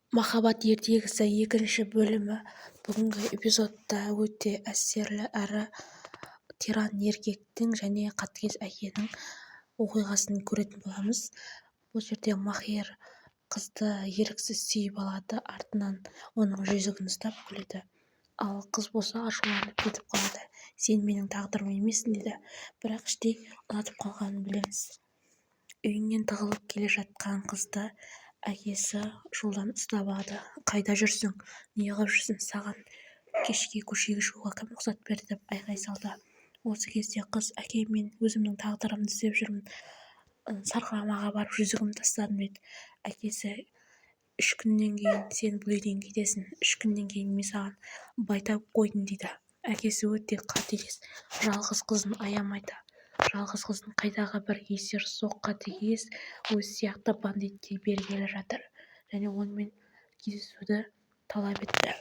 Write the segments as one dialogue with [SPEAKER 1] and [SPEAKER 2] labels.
[SPEAKER 1] Махаббат ертегісі екінші бөлімі. Бүгінгі эпизодта өте әсерлі әрі тиран еркектің және қатыгез әкенің оқиғасын көретін боламыз. Бұл жерде Махир қызды еріксіз сүйіп алады, артынан оның жүзігін ұстап күледі. Ал қыз болса ашуланып кетіп қалады. Сен менің тағдырым емессің дейді, бірақ іштей ұнатып қалғанын білеміз. Үйінен тығылып келе жатқан қызды әкесі жолдан ұстап алады. Қайда жүрсің? Неғып жүрсің? Саған кешке көшеге шығуға кім рұқсат берді деп айғай салды. Осы кезде қыз: әке, мен өзімнің тағдырымды іздеп жүрмін. Сарқырамаға барып жүзігімді тастадым дейді. Әкесі: 3 күннен кейін сен бұл үйден кетесің. 3 күннен кейін мен саған байтап қойдым дейді. Әкесі өте қатыгез, жалғыз қызын аямайды. Жалғыз қызын қайдағы бір есер соққа тегес өз сияқты бандитке бергелі жатыр және онымен кездесуді талап етті.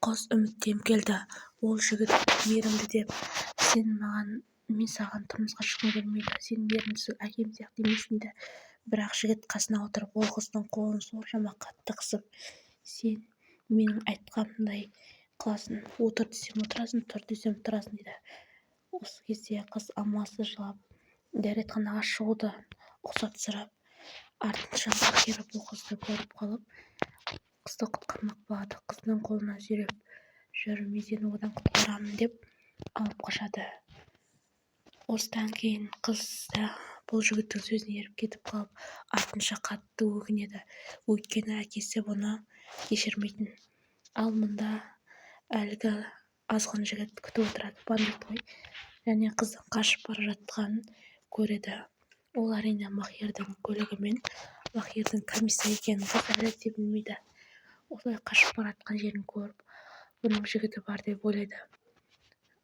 [SPEAKER 1] Қыз үміттеніп келді. Ол жігіт мейірімді деп: мен саған тұрмысқа шыққым келмейді, сен мейірімдісің, әкем сияқты емессің дейді. Бірақ жігіт қасына отырып ол қыздың қолын соншама қатты қысып: сен менің айтқанымдай қыласың, отыр десем отырасың, тұр десем тұрасың дейді. Осы кезде қыз амалсыз жылап дәретханаға шығуды рұқсат сұрап, артынша Махир бұл қызды көріп қалып, қызды құтқармақ болады. Қыздың қолына сүйреп: жүр, мен сені одан құтқарамын деп алып қашады. Осыдан кейін қыз да бұл жігіттің сөзіне еріп кетіп қалып, артынша қатты өкінеді. Өйткені әкесі бұны кешірмейтін. Ал мұнда әлгі азғын жігіт күтіп отырады, бандит қой, және қыздың қашып бара жатқанын көреді. Ол әрине Махирдің көлігімен, Махирдің комиссар екенін қыз әлі де білмейді. Осылай қашып бара жатқан жерін көріп, бұның жігіті бар деп ойлайды.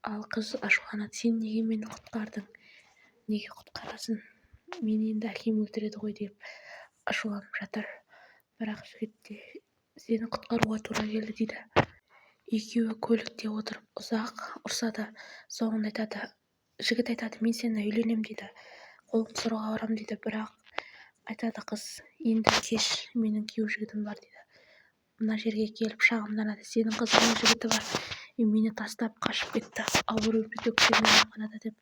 [SPEAKER 1] Ал қыз ашуланады: сен неге мені құтқардың? Неге құтқарасың? Мен енді әкем өлтіреді ғой деп ашуланып жатыр. Бірақ жігіт те: сені құтқаруға тура келді дейді. Екеуі көлікте отырып ұзақ ұрсады. Соңында айтады, жігіт айтады: мен сені үйленем дейді, қолыңды сұрауға барам дейді. Бірақ айтады қыз: енді кеш, менің күйеу жігітім бар дейді. Мына жерге келіп шағымданады: сенің қызыңның жігіті бар, мені тастап қашып кетті, ауыр өлбеде күтемін ауруханада деп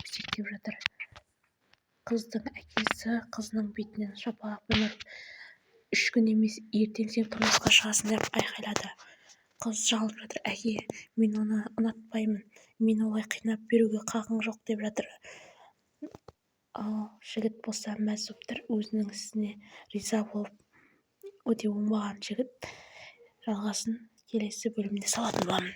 [SPEAKER 1] өсектеп жатыр. Қыздың әкесі қызының бетінен шапалақпен ұрып: 3 күн емес, ертең сен тұрмысқа шығасың деп айқайлады. Қыз жалынып жатыр: әке, мен оны ұнатпаймын, мені олай қинап беруге қақың жоқ деп жатыр. Ал жігіт болса мәз болып тұр, өзінің ісіне риза болып, өте оңбаған жігіт. Жалғасын келесі бөлімде салатын боламын.